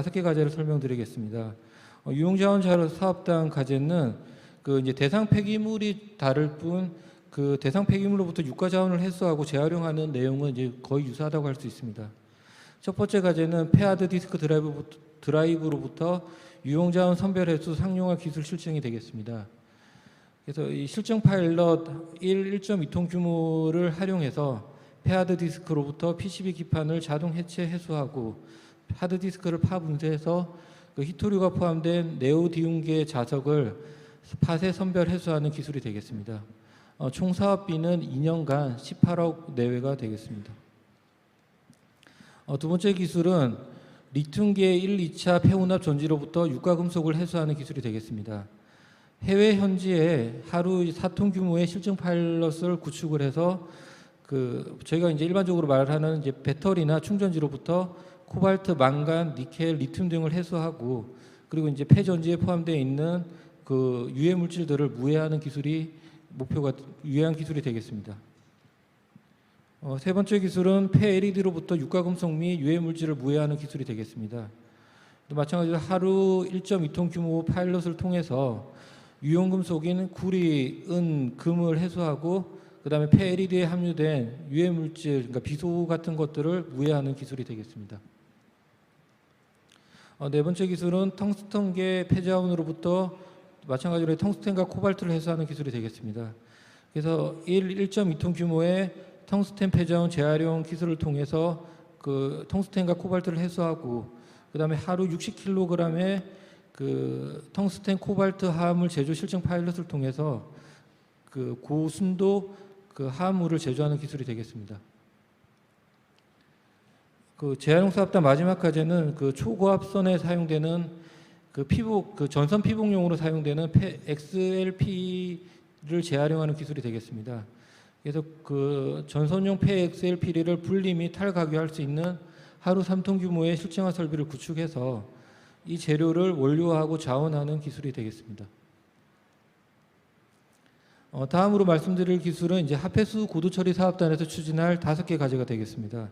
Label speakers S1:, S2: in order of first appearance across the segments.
S1: 5개 과제를 설명드리겠습니다. 유용자원 사업당 과제는 그 이제 대상 폐기물이 다를 뿐 그 대상 폐기물로부터 유가 자원을 해소하고 재활용하는 내용은 이제 거의 유사하다고 할 수 있습니다. 첫 번째 과제는 폐하드 디스크 드라이브로부터 유용자원 선별 해수 상용화 기술 실증이 되겠습니다. 그래서 이 실증 파일럿 1.2톤 규모를 활용해서 폐하드 디스크로부터 PCB 기판을 자동 해체 해소하고 하드 디스크를 파분쇄해서 그 히토류가 포함된 네오디움계 자석을 파쇄 선별 해소하는 기술이 되겠습니다. 총 사업비는 2년간 18억 내외가 되겠습니다. 두 번째 기술은 리튬계 1, 2차 폐혼합 전지로부터 유가금속을 해소하는 기술이 되겠습니다. 해외 현지에 하루 4톤 규모의 실증 파일럿을 구축을 해서 저희가 이제 일반적으로 말하는 이제 배터리나 충전지로부터 코발트, 망간, 니켈, 리튬 등을 해소하고 그리고 이제 폐전지에 포함되어 있는 그 유해 물질들을 무해하는 기술이 유해한 기술이 되겠습니다. 세 번째 기술은 폐 LED로부터 유가금속 및 유해 물질을 무해하는 기술이 되겠습니다. 또 마찬가지로 하루 1.2톤 규모 파일럿을 통해서 유용금속인 구리, 은, 금을 해소하고 그다음에 폐 LED에 함유된 유해 물질, 그러니까 비소 같은 것들을 무해하는 기술이 되겠습니다. 네 번째 기술은 텅스턴계 폐자원으로부터 마찬가지로 텅스텐과 코발트를 해소하는 기술이 되겠습니다. 그래서 1.2톤 규모의 텅스텐 폐자원 재활용 기술을 통해서 그 텅스텐과 코발트를 해소하고 그다음에 하루 60kg의 그 텅스텐 코발트 화합물 제조 실증 파일럿을 통해서 그 고순도 그 화합물을 제조하는 기술이 되겠습니다. 그 재활용 사업단 마지막 과제는 그 초고압선에 사용되는 그 전선 피복용으로 사용되는 XLP를 재활용하는 기술이 되겠습니다. 그래서 그 전선용 폐 XLP를 분리 및 탈각유할 수 있는 하루 3톤 규모의 실증화 설비를 구축해서 이 재료를 원료화하고 자원하는 기술이 되겠습니다. 다음으로 말씀드릴 기술은 이제 하폐수 고도 처리 사업단에서 추진할 5개 과제가 되겠습니다.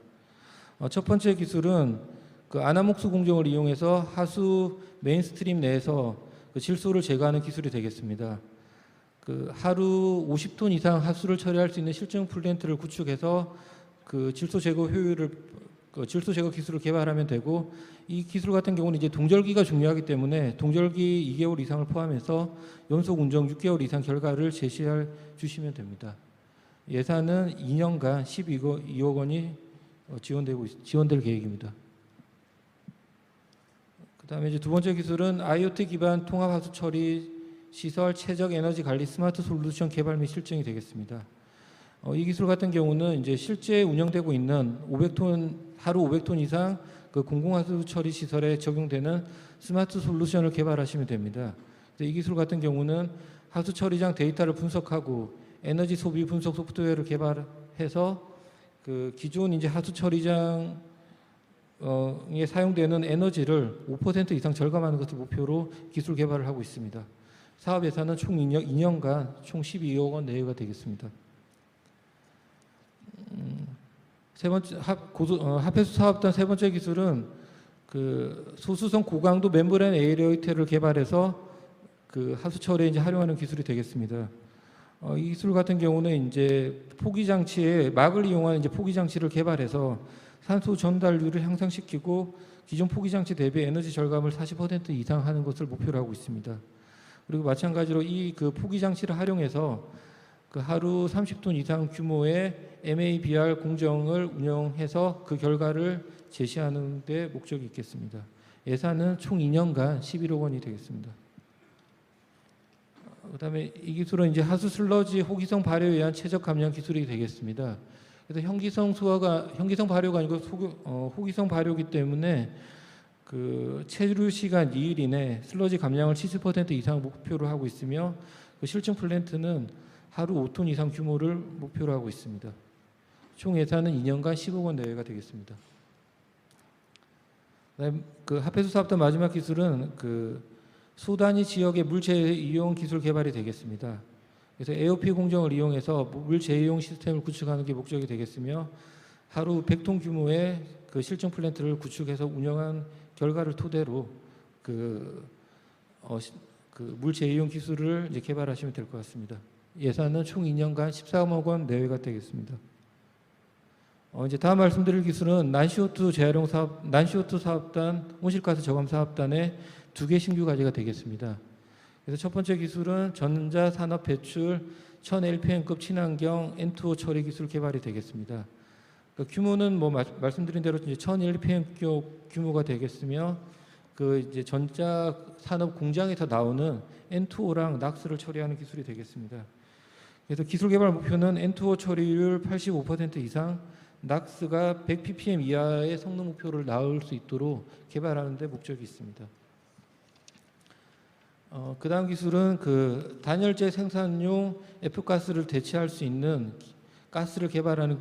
S1: 첫 번째 기술은 그 아나목수 공정을 이용해서 하수 메인스트림 내에서 그 질소를 제거하는 기술이 되겠습니다. 그 하루 50톤 이상 하수를 처리할 수 있는 실증 플랜트를 구축해서 그 질소 제거 질소 제거 기술을 개발하면 되고 이 기술 같은 경우는 이제 동절기가 중요하기 때문에 동절기 2개월 이상을 포함해서 연속 운정 6개월 이상 결과를 제시해 주시면 됩니다. 예산은 2년간 12억 원이 지원될 계획입니다. 그다음에 이제 두 번째 기술은 IoT 기반 통합 하수 처리 시설 최적 에너지 관리 스마트 솔루션 개발 및 실증이 되겠습니다. 이 기술 같은 경우는 이제 실제 운영되고 있는 하루 500톤 이상 그 공공하수 처리 시설에 적용되는 스마트 솔루션을 개발하시면 됩니다. 이 기술 같은 경우는 하수 처리장 데이터를 분석하고 에너지 소비 분석 소프트웨어를 개발해서 그 기존 이제 하수 처리장 에 사용되는 에너지를 5% 이상 절감하는 것을 목표로 기술 개발을 하고 있습니다. 사업 예산은 총 2년간 총 12억 원 내외가 되겠습니다. 세 번째 하폐수 사업단 세 번째 기술은 그 소수성 고강도 멤브레인 에어레이터를 개발해서 그 하수 처리에 이제 활용하는 기술이 되겠습니다. 이 기술 같은 경우는 이제 포기 장치에 막을 이용한 이제 포기 장치를 개발해서 산소 전달률을 향상시키고 기존 포기 장치 대비 에너지 절감을 40% 이상 하는 것을 목표로 하고 있습니다. 그리고 마찬가지로 이 그 포기 장치를 활용해서 그 하루 30톤 이상 규모의 MABR 공정을 운영해서 그 결과를 제시하는 데 목적이 있겠습니다. 예산은 총 2년간 11억 원이 되겠습니다. 그다음에 이 기술은 이제 하수 슬러지 호기성 발효에 의한 최적 감량 기술이 되겠습니다. 그래서 현기성 발효가 아니고 호기성 발효이기 때문에 그 체류 시간 2일 이내 슬러지 감량을 70% 이상 목표로 하고 있으며 그 실증 플랜트는 하루 5톤 이상 규모를 목표로 하고 있습니다. 총 예산은 2년간 10억 원 내외가 되겠습니다. 그 하폐수 사업단 마지막 기술은 그 소단위 지역의 물 재이용 기술 개발이 되겠습니다. 그래서 AOP 공정을 이용해서 물 재이용 시스템을 구축하는 게 목적이 되겠으며 하루 100톤 규모의 그 실증 플랜트를 구축해서 운영한 결과를 토대로 물 재이용 기술을 이제 개발하시면 될 것 같습니다. 예산은 총 2년간 13억 원 내외가 되겠습니다. 이제 다음 말씀드릴 기술은 난CO2 재활용 사업, 난CO2 사업단, 온실가스 저감 사업단의 2개 신규 과제가 되겠습니다. 그래서 첫 번째 기술은 전자산업 배출 1000LPM급 친환경 N2O 처리 기술 개발이 되겠습니다. 규모는 말씀드린 대로 이제 1000LPM 규모가 되겠으며 이제 전자산업 공장에서 나오는 N2O랑 낙스를 처리하는 기술이 되겠습니다. 그래서 기술 개발 목표는 N2O 처리율 85% 이상, 낙스가 100ppm 이하의 성능 목표를 나올 수 있도록 개발하는 데 목적이 있습니다. 그 다음 기술은 단열재 생산용 F가스를 대체할 수 있는 가스를 개발하는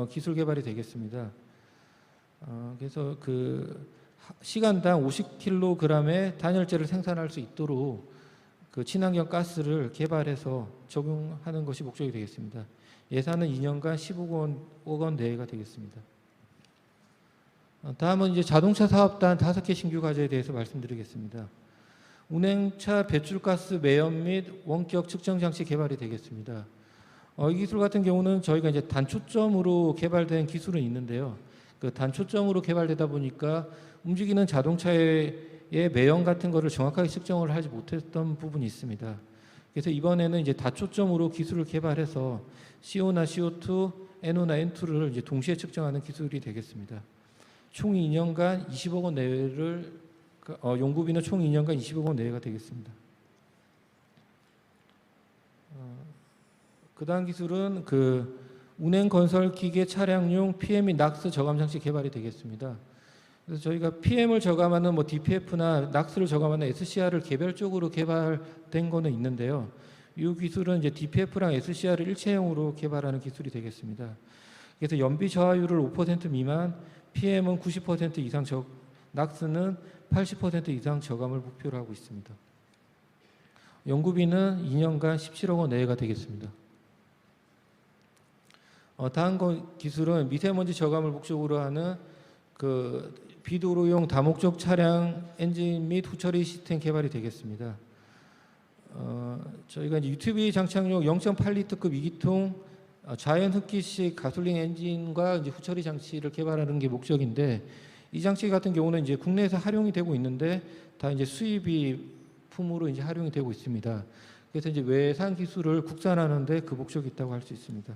S1: 기술 개발이 되겠습니다. 그래서 시간당 50kg의 단열재를 생산할 수 있도록 친환경 가스를 개발해서 적용하는 것이 목적이 되겠습니다. 예산은 2년간 15억 원 내외가 되겠습니다. 다음은 이제 자동차 사업단 5개 신규 과제에 대해서 말씀드리겠습니다. 운행차 배출가스 매연 및 원격 측정 장치 개발이 되겠습니다. 이 기술 같은 경우는 저희가 이제 단초점으로 개발된 기술은 있는데요. 단초점으로 개발되다 보니까 움직이는 자동차의 매연 같은 거를 정확하게 측정을 하지 못했던 부분이 있습니다. 그래서 이번에는 이제 다초점으로 기술을 개발해서 CO나 CO2, NO나 N2를 이제 동시에 측정하는 기술이 되겠습니다. 총 2년간 20억 원 내외를 연구비는 총 2년간 20억 원 내외가 되겠습니다. 그 다음 기술은 운행 건설 기계 차량용 PM 및 낙스 저감 장치 개발이 되겠습니다. 그래서 저희가 PM을 저감하는 DPF나 낙스를 저감하는 SCR을 개별적으로 개발된 거는 있는데요. 이 기술은 이제 DPF랑 SCR을 일체형으로 개발하는 기술이 되겠습니다. 그래서 연비 저하율을 5% 미만, PM은 90% 이상 낙스는 80% 이상 저감을 목표로 하고 있습니다. 연구비는 2년간 17억 원 내외가 되겠습니다. 다음 기술은 미세먼지 저감을 목적으로 하는 비도로용 다목적 차량 엔진 및 후처리 시스템 개발이 되겠습니다. 저희가 이제 UTV 장착용 0.8리터급 2기통 자연 흡기식 가솔린 엔진과 이제 후처리 장치를 개발하는 게 목적인데, 이 장치 같은 경우는 이제 국내에서 활용이 되고 있는데 다 이제 수입이 품으로 이제 활용이 되고 있습니다. 그래서 이제 외산 기술을 국산화하는데 목적이 있다고 할 수 있습니다.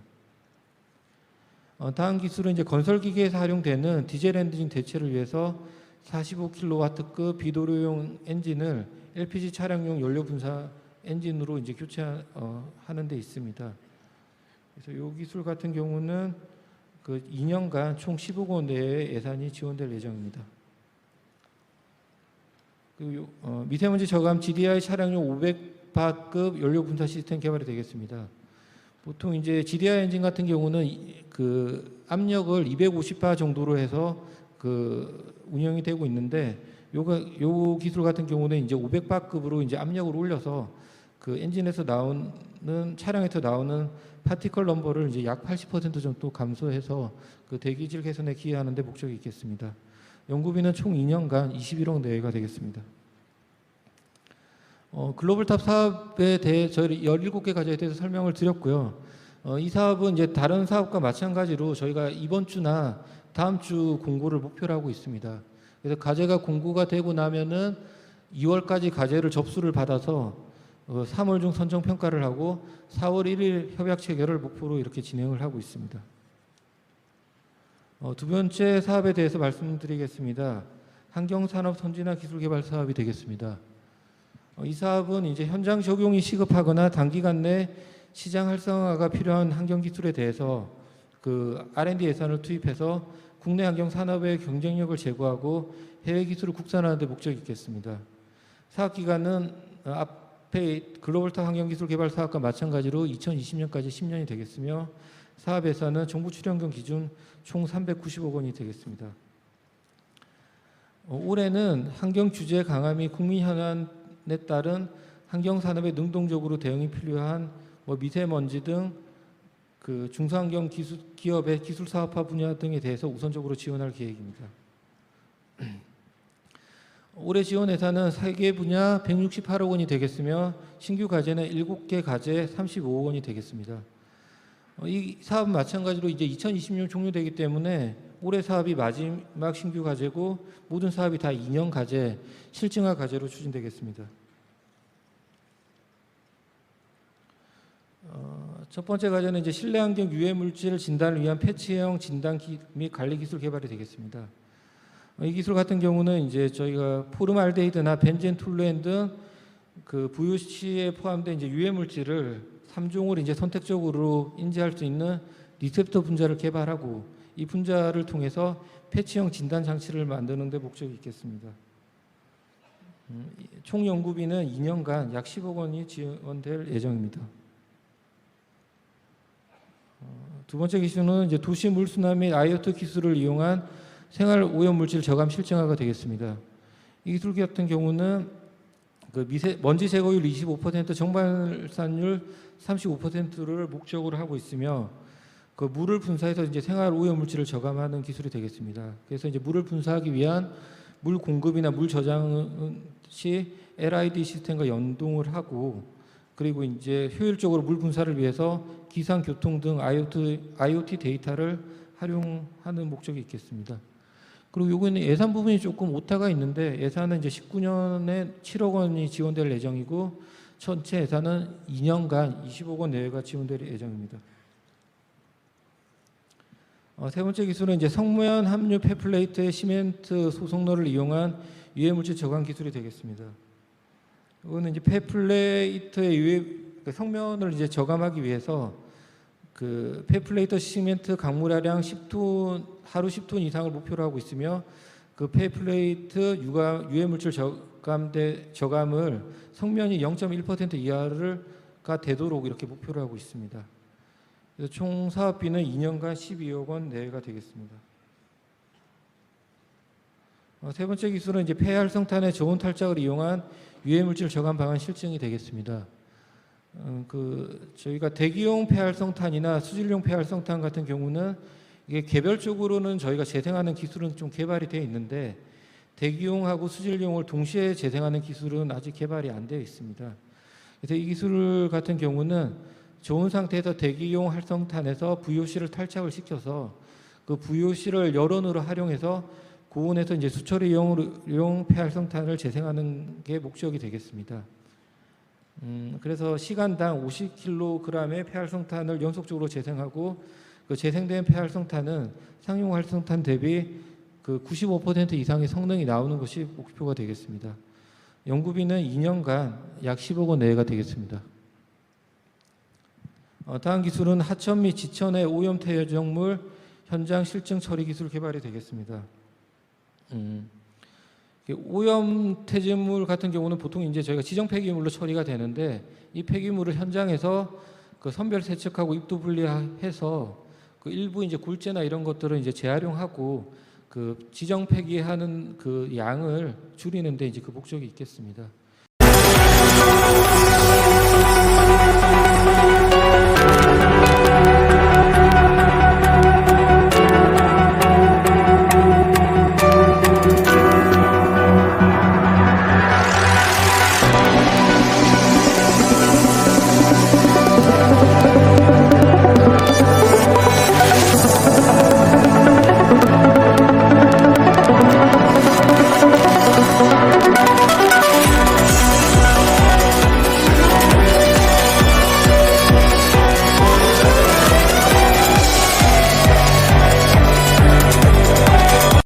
S1: 다음 기술은 이제 건설 기계에서 활용되는 디젤 엔진 대체를 위해서 45kW급 비도료용 엔진을 LPG 차량용 연료 분사 엔진으로 이제 교체하는 데 있습니다. 그래서 이 기술 같은 경우는 2년간 총 15억 원 내의 예산이 지원될 예정입니다. 미세먼지 저감 GDI 차량용 500바급 연료 분사 시스템 개발이 되겠습니다. 보통 이제 GDI 엔진 같은 경우는 압력을 250바 정도로 해서 운영이 되고 있는데, 요 기술 같은 경우는 이제 500바급으로 이제 압력을 올려서 엔진에서 나오는 차량에서 나오는 파티클 넘버를 이제 약 80% 정도 감소해서 대기질 개선에 기여하는 데 목적이 있겠습니다. 연구비는 총 2년간 21억 내외가 되겠습니다. 글로벌탑 사업에 대해 저희 17개 과제에 대해서 설명을 드렸고요. 이 사업은 이제 다른 사업과 마찬가지로 저희가 이번 주나 다음 주 공고를 목표로 하고 있습니다. 그래서 과제가 공고가 되고 나면은 2월까지 과제를 접수를 받아서 3월 중 선정 평가를 하고 4월 1일 협약 체결을 목표로 이렇게 진행을 하고 있습니다. 두 번째 사업에 대해서 말씀드리겠습니다. 환경산업 선진화 기술개발 사업이 되겠습니다. 이 사업은 이제 현장 적용이 시급하거나 단기간 내 시장 활성화가 필요한 환경 기술에 대해서 R&D 예산을 투입해서 국내 환경 산업의 경쟁력을 제고하고 해외 기술을 국산화하는 데 목적이 있겠습니다. 사업 기간은 앞에 글로벌탑 환경기술 개발 사업과 마찬가지로 2020년까지 10년이 되겠으며, 사업 예산은 정부 출연금 기준 총 390억 원이 되겠습니다. 올해는 환경 규제 강화 및 국민 현안에 따른 환경 산업에 능동적으로 대응이 필요한 미세먼지 등 중소환경 기업의 기술 사업화 분야 등에 대해서 우선적으로 지원할 계획입니다. 올해 지원 예산은 3개 분야 168억 원이 되겠으며 신규 과제는 7개 과제 35억 원이 되겠습니다. 이 사업은 마찬가지로 이제 2020년 종료되기 때문에 올해 사업이 마지막 신규 과제고 모든 사업이 다 2년 과제, 실증화 과제로 추진되겠습니다. 첫 번째 과제는 이제 실내 환경 유해 물질 진단을 위한 패치형 진단 및 관리 기술 개발이 되겠습니다. 이 기술 같은 경우는 이제 저희가 포름알데히드나 벤젠, 툴루엔 등 그 VOC에 포함된 이제 유해 물질을 3종을 이제 선택적으로 인지할 수 있는 리셉터 분자를 개발하고 이 분자를 통해서 패치형 진단 장치를 만드는 데 목적이 있겠습니다. 총 연구비는 2년간 약 10억 원이 지원될 예정입니다. 두 번째 기술은 이제 도시 물순환 및 IoT 기술을 이용한 생활 오염 물질 저감 실증화가 되겠습니다. 이 기술 같은 경우는 그 먼지 제거율 25%, 정발산율 35%를 목적으로 하고 있으며 그 물을 분사해서 이제 생활 오염 물질을 저감하는 기술이 되겠습니다. 그래서 이제 물을 분사하기 위한 물 공급이나 물 저장 시 LID 시스템과 연동을 하고 그리고 이제 효율적으로 물 분사를 위해서 기상, 교통 등 IoT 데이터를 활용하는 목적이 있겠습니다. 그리고 요거는 예산 부분이 조금 오타가 있는데 예산은 이제 19년에 7억 원이 지원될 예정이고 전체 예산은 2년간 20억 원 내외가 지원될 예정입니다. 세 번째 기술은 이제 성면 함유 폐플레이트의 시멘트 소속로를 이용한 유해물질 저감 기술이 되겠습니다. 이거는 이제 폐플레이트의 성면을 이제 저감하기 위해서 그 폐플레이트 시멘트 강물화량 10톤 하루 10톤 이상을 목표로 하고 있으며 그 폐플레이트 유해물질 저감을 성면이 0.1% 이하가 되도록 이렇게 목표로 하고 있습니다. 그래서 총 사업비는 2년간 12억 원 내외가 되겠습니다. 세 번째 기술은 이제 폐활성탄의 저온 탈착을 이용한 유해물질 저감 방안 실증이 되겠습니다. 저희가 대기용 폐활성탄이나 수질용 폐활성탄 같은 경우는 이게 개별적으로는 저희가 재생하는 기술은 좀 개발이 되어 있는데 대기용하고 수질용을 동시에 재생하는 기술은 아직 개발이 안 되어 있습니다. 그래서 이 기술 같은 경우는 저온 상태에서 대기용 활성탄에서 VOC를 탈착을 시켜서 그 VOC를 열원으로 활용해서 고온에서 이제 수처리용 폐활성탄을 재생하는 게 목적이 되겠습니다. 그래서 시간당 50kg의 폐활성탄을 연속적으로 재생하고 그 재생된 폐활성탄은 상용 활성탄 대비 그 95% 이상의 성능이 나오는 것이 목표가 되겠습니다. 연구비는 2년간 약 10억 원 내외가 되겠습니다. 다음 기술은 하천 및 지천의 오염 퇴적물 현장 실증 처리 기술 개발이 되겠습니다. 오염 퇴적물 같은 경우는 보통 이제 저희가 지정 폐기물로 처리가 되는데 이 폐기물을 현장에서 그 선별 세척하고 입도 분리해서 그 일부 이제 굴재나 이런 것들을 이제 재활용하고 그 지정 폐기하는 그 양을 줄이는데 이제 그 목적이 있겠습니다.